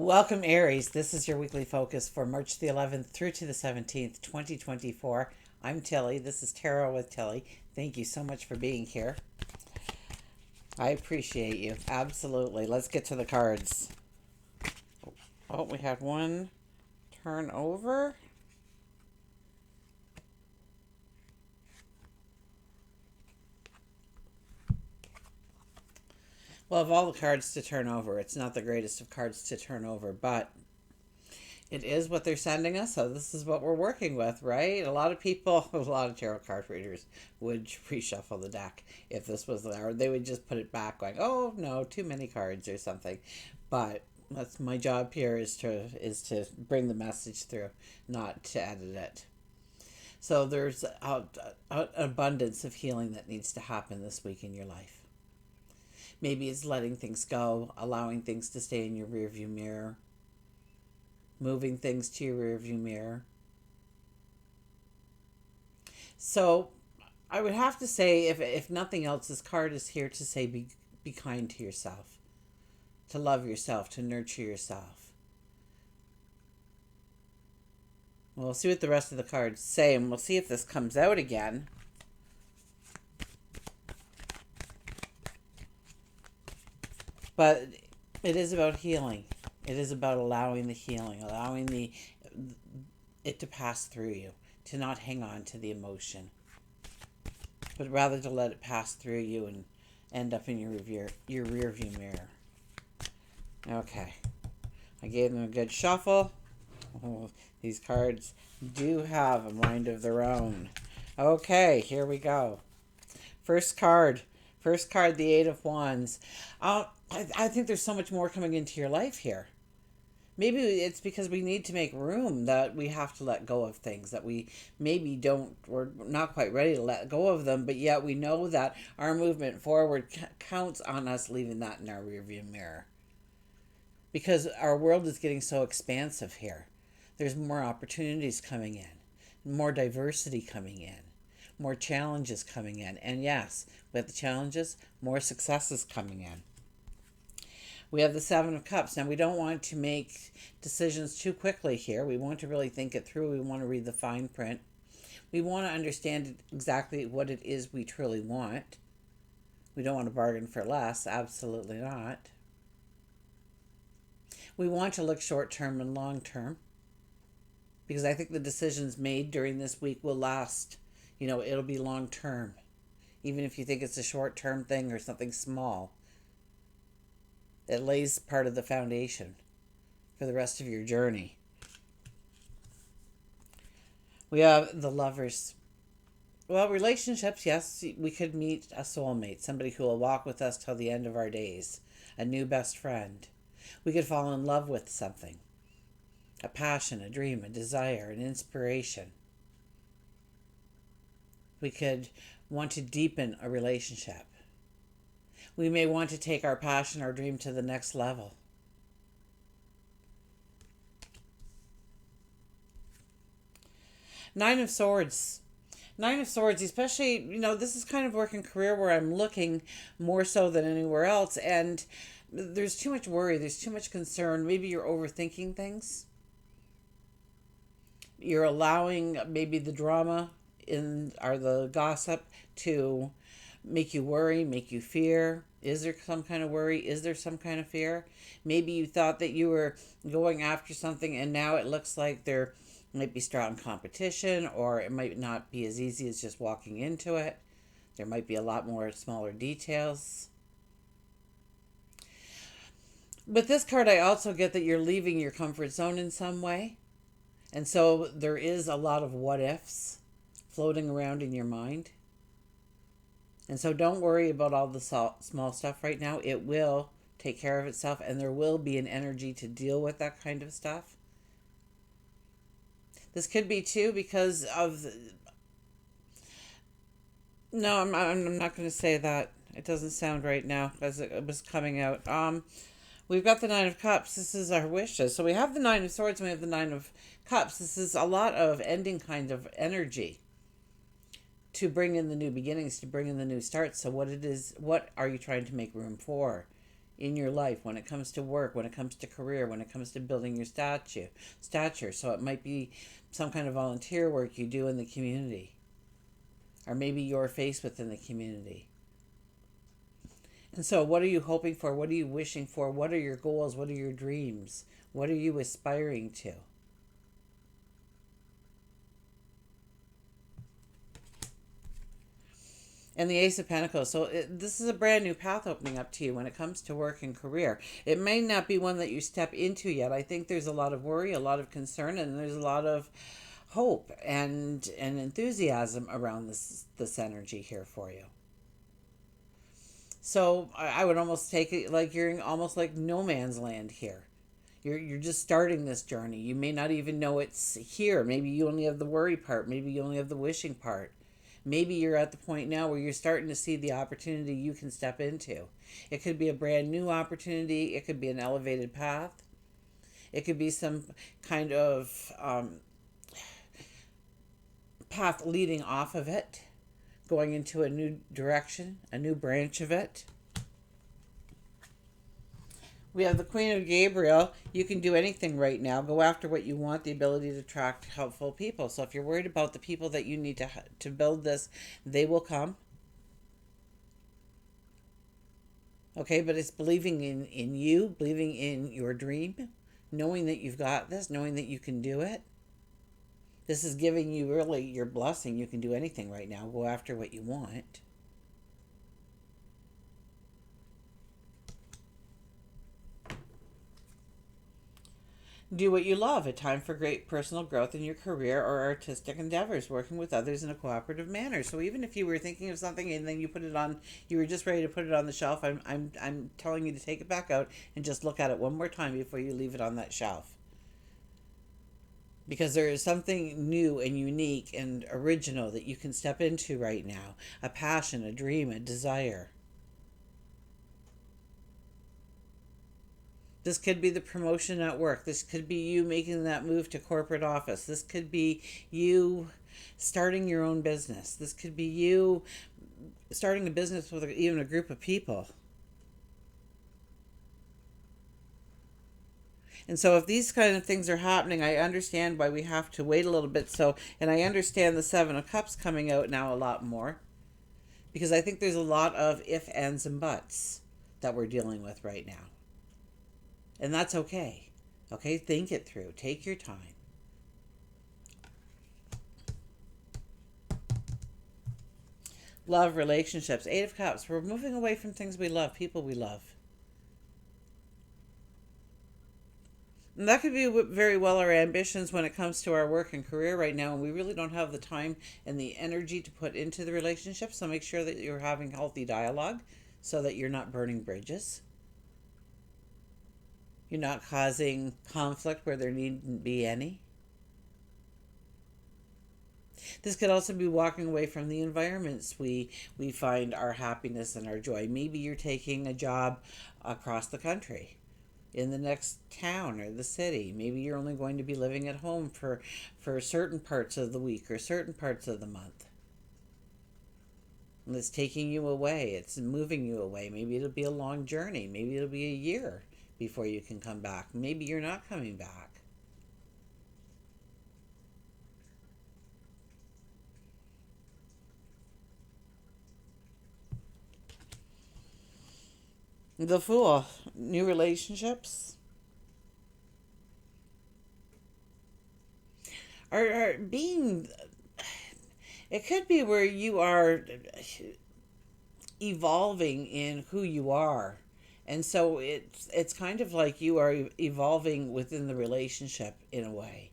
Welcome, Aries. This is your weekly focus for March the 11th through to the 17th, 2024. I'm Tilly. This is Tarot with Tilly. Thank you so much for being here. I appreciate you. Absolutely. Let's get to the cards. Oh, we had one turn over. Well, of all the cards to turn over, it's not the greatest of cards to turn over, but it is what they're sending us, so this is what we're working with, right? A lot of people, a lot of tarot card readers would reshuffle the deck if this was there. They would just put it back going, oh, no, too many cards or something. But that's my job here is to bring the message through, not to edit it. So there's an abundance of healing that needs to happen this week in your life. Maybe it's letting things go, allowing things to stay in your rearview mirror, moving things to your rearview mirror. So I would have to say, if nothing else, this card is here to say be kind to yourself, to love yourself, to nurture yourself. We'll see what the rest of the cards say, and we'll see if this comes out again. But it is about healing. It is about allowing the healing, allowing it to pass through you, to not hang on to the emotion, but rather to let it pass through you and end up in your rear view mirror. Okay, I gave them a good shuffle. Oh, these cards do have a mind of their own. Okay, here we go. First card, the Eight of Wands. I think there's so much more coming into your life here. Maybe it's because we need to make room that we have to let go of things that we maybe we're not quite ready to let go of them, but yet we know that our movement forward counts on us leaving that in our rearview mirror. Because our world is getting so expansive here. There's more opportunities coming in, more diversity coming in, more challenges coming in. And yes, with the challenges, more successes coming in. We have the Seven of Cups. Now, we don't want to make decisions too quickly here. We want to really think it through. We want to read the fine print. We want to understand exactly what it is we truly want. We don't want to bargain for less. Absolutely not. We want to look short-term and long-term, because I think the decisions made during this week will last. It'll be long-term. Even if you think it's a short-term thing or something small, it lays part of the foundation for the rest of your journey. We have the Lovers. Well, relationships, yes, we could meet a soulmate, somebody who will walk with us till the end of our days, a new best friend. We could fall in love with something, a passion, a dream, a desire, an inspiration. We could want to deepen a relationship. We may want to take our passion, our dream to the next level. Nine of Swords. Nine of Swords, especially, this is kind of work and career where I'm looking more so than anywhere else. And there's too much worry. There's too much concern. Maybe you're overthinking things. You're allowing maybe the drama or the gossip to make you worry, make you fear. Is there some kind of worry? Is there some kind of fear? Maybe you thought that you were going after something and now it looks like there might be strong competition, or it might not be as easy as just walking into it. There might be a lot more smaller details. With this card, I also get that you're leaving your comfort zone in some way. And so there is a lot of what ifs floating around in your mind. And so don't worry about all the small stuff right now. It will take care of itself, and there will be an energy to deal with that kind of stuff. This could be, too, because of... No, I'm not going to say that. It doesn't sound right now as it was coming out. We've got the Nine of Cups. This is our wishes. So we have the Nine of Swords and we have the Nine of Cups. This is a lot of ending kind of energy to bring in the new beginnings, to bring in the new starts. So what are you trying to make room for in your life, when it comes to work, when it comes to career, when it comes to building your stature. So it might be some kind of volunteer work you do in the community, or maybe your face within the community. And so what are you hoping for? What are you wishing for? What are your goals? What are your dreams? What are you aspiring to? And the Ace of Pentacles. So this is a brand new path opening up to you when it comes to work and career. It may not be one that you step into yet. I think there's a lot of worry, a lot of concern, and there's a lot of hope and enthusiasm around this energy here for you. So I would almost take it like you're in almost like no man's land here. You're just starting this journey. You may not even know it's here. Maybe you only have the worry part. Maybe you only have the wishing part. Maybe you're at the point now where you're starting to see the opportunity you can step into. It could be a brand new opportunity. It could be an elevated path. It could be some kind of path leading off of it, going into a new direction, a new branch of it. We have the Queen of Gabriel. You can do anything right now. Go after what you want, the ability to attract helpful people. So if you're worried about the people that you need to build this, they will come. Okay, but it's believing in you, believing in your dream, knowing that you've got this, knowing that you can do it. This is giving you really your blessing. You can do anything right now. Go after what you want. Do what you love. A time for great personal growth in your career or artistic endeavors, working with others in a cooperative manner. So even if you were thinking of something and then you put it on, you were just ready to put it on the shelf, I'm telling you to take it back out and just look at it one more time before you leave it on that shelf. Because there is something new and unique and original that you can step into right now. A passion, a dream, a desire. This could be the promotion at work. This could be you making that move to corporate office. This could be you starting your own business. This could be you starting a business with even a group of people. And so if these kind of things are happening, I understand why we have to wait a little bit. So, and I understand the Seven of Cups coming out now a lot more, because I think there's a lot of if, ands, and buts that we're dealing with right now. And that's okay. Okay, think it through. Take your time. Love, relationships, Eight of Cups. We're moving away from things we love, people we love. And that could be very well our ambitions when it comes to our work and career right now. And we really don't have the time and the energy to put into the relationship. So make sure that you're having healthy dialogue so that you're not burning bridges. You're not causing conflict where there needn't be any. This could also be walking away from the environments we find our happiness and our joy. Maybe you're taking a job across the country, in the next town or the city. Maybe you're only going to be living at home for certain parts of the week or certain parts of the month. And it's taking you away. It's moving you away. Maybe it'll be a long journey. Maybe it'll be a year before you can come back. Maybe you're not coming back. The Fool, new relationships are being, it could be where you are evolving in who you are. And so it's kind of like you are evolving within the relationship in a way.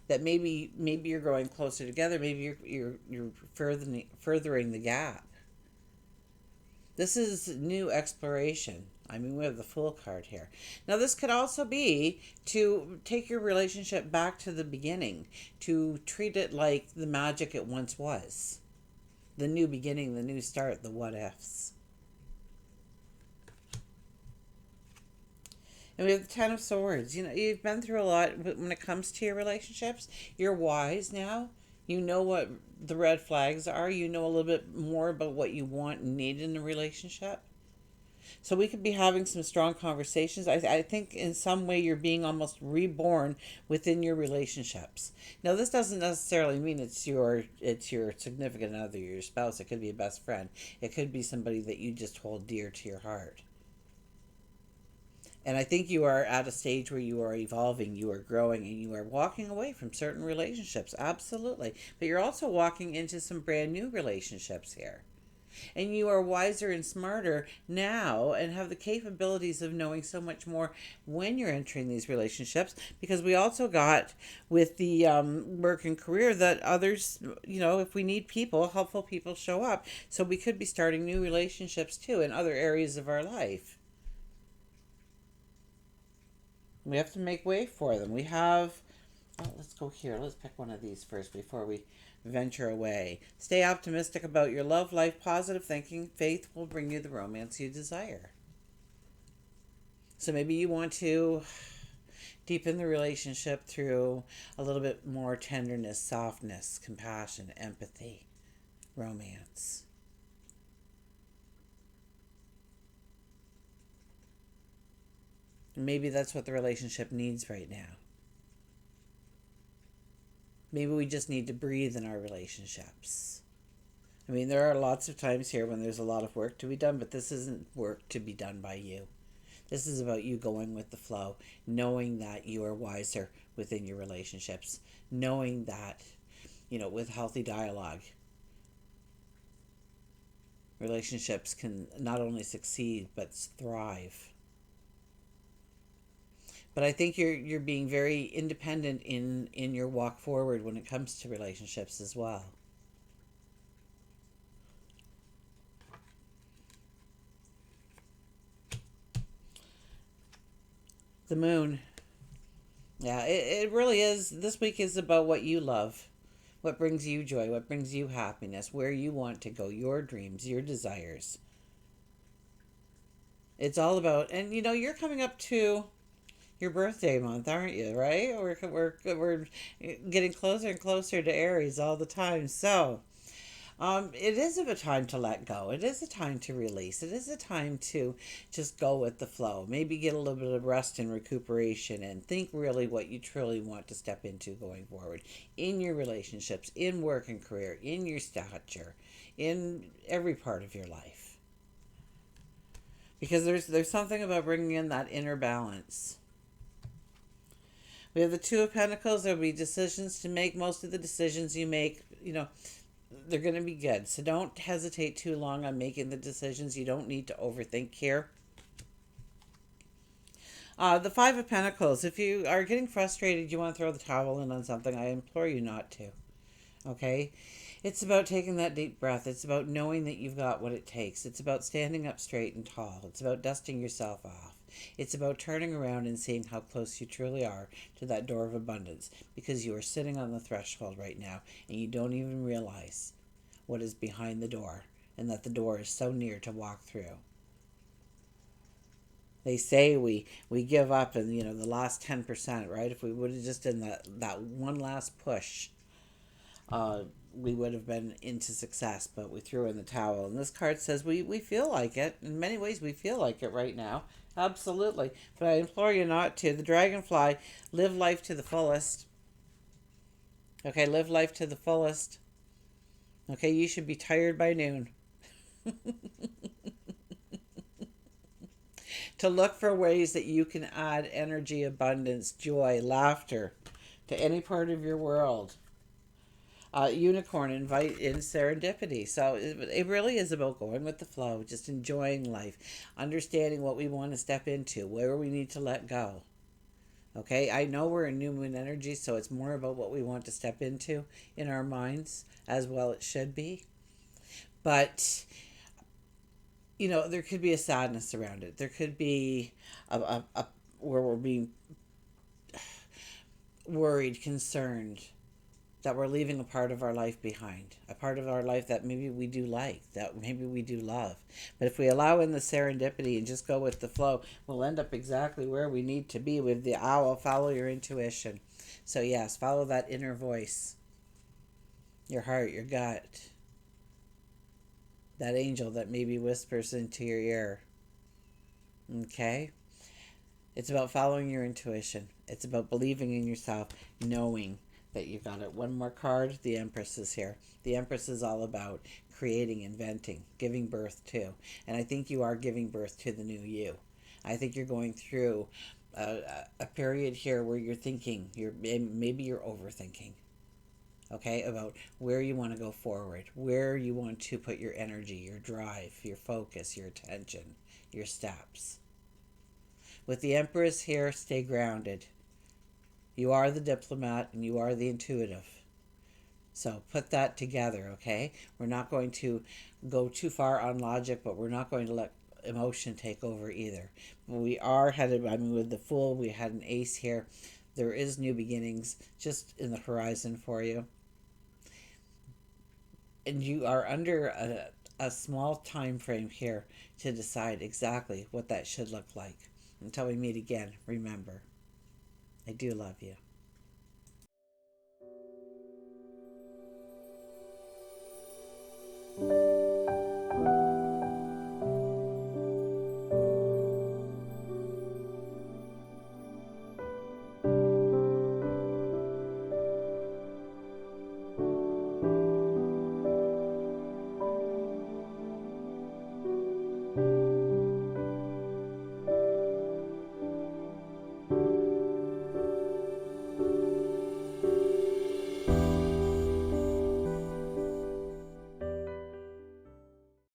That maybe you're growing closer together, maybe you're furthering the gap. This is new exploration. I mean, we have the Fool card here. Now, this could also be to take your relationship back to the beginning, to treat it like the magic it once was. The new beginning, the new start, the what ifs. And we have the Ten of Swords. You know, you've been through a lot when it comes to your relationships. You're wise now. You know what the red flags are. You know a little bit more about what you want and need in a relationship. So we could be having some strong conversations. I think in some way you're being almost reborn within your relationships. Now this doesn't necessarily mean it's your significant other, your spouse. It could be a best friend. It could be somebody that you just hold dear to your heart. And I think you are at a stage where you are evolving, you are growing, and you are walking away from certain relationships. Absolutely. But you're also walking into some brand new relationships here. And you are wiser and smarter now and have the capabilities of knowing so much more when you're entering these relationships, because we also got with the work and career that others, if we need people, helpful people show up, so we could be starting new relationships too in other areas of our life. We have to make way for them. We have, let's go here. Let's pick one of these first before we venture away. Stay optimistic about your love life. Positive thinking. Faith will bring you the romance you desire. So maybe you want to deepen the relationship through a little bit more tenderness, softness, compassion, empathy, romance. Maybe that's what the relationship needs right now. Maybe we just need to breathe in our relationships. I mean, there are lots of times here when there's a lot of work to be done, but this isn't work to be done by you. This is about you going with the flow, knowing that you are wiser within your relationships, knowing that, with healthy dialogue, relationships can not only succeed but thrive. But I think you're being very independent in your walk forward when it comes to relationships as well. The moon. Yeah, it really is. This week is about what you love, what brings you joy, what brings you happiness, where you want to go, your dreams, your desires. It's all about, and you're coming up to your birthday month, aren't you? Right? We're getting closer and closer to Aries all the time. So, it is a time to let go. It is a time to release. It is a time to just go with the flow. Maybe get a little bit of rest and recuperation and think really what you truly want to step into going forward in your relationships, in work and career, in your stature, in every part of your life. Because there's something about bringing in that inner balance. We have the Two of Pentacles. There'll be decisions to make. Most of the decisions you make, they're going to be good. So don't hesitate too long on making the decisions. You don't need to overthink here. The Five of Pentacles. If you are getting frustrated, you want to throw the towel in on something, I implore you not to. Okay? It's about taking that deep breath. It's about knowing that you've got what it takes. It's about standing up straight and tall. It's about dusting yourself off. It's about turning around and seeing how close you truly are to that door of abundance, because you are sitting on the threshold right now and you don't even realize what is behind the door, and that the door is so near to walk through. They say we give up in the last 10%, right? If we would have just done that one last push, we would have been into success, but we threw in the towel. And this card says we feel like it. In many ways, we feel like it right now. Absolutely. But I implore you not to. The dragonfly, live life to the fullest. Okay, live life to the fullest. Okay, you should be tired by noon. To look for ways that you can add energy, abundance, joy, laughter to any part of your world. Unicorn, invite in serendipity. So it really is about going with the flow, just enjoying life, understanding what we want to step into, where we need to let go. Okay, I know we're in new moon energy, so it's more about what we want to step into in our minds, as well it should be. But there could be a sadness around it. There could be a where we're being worried, concerned that we're leaving a part of our life behind, a part of our life that maybe we do like, that maybe we do love. But if we allow in the serendipity and just go with the flow, we'll end up exactly where we need to be. With the owl, follow your intuition. So yes, follow that inner voice, your heart, your gut, that angel that maybe whispers into your ear. Okay? It's about following your intuition. It's about believing in yourself, knowing that you got it. One more card, the Empress is here. The Empress is all about creating, inventing, giving birth to. And I think you are giving birth to the new you. I think you're going through a period here where you're thinking, maybe you're overthinking, okay, about where you want to go forward, where you want to put your energy, your drive, your focus, your attention, your steps. With the Empress here, stay grounded. You are the diplomat and you are the intuitive. So put that together, okay? We're not going to go too far on logic, but we're not going to let emotion take over either. We are headed, I mean, with the Fool, we had an Ace here. There is new beginnings just in the horizon for you. And you are under a small time frame here to decide exactly what that should look like. Until we meet again, remember, I do love you.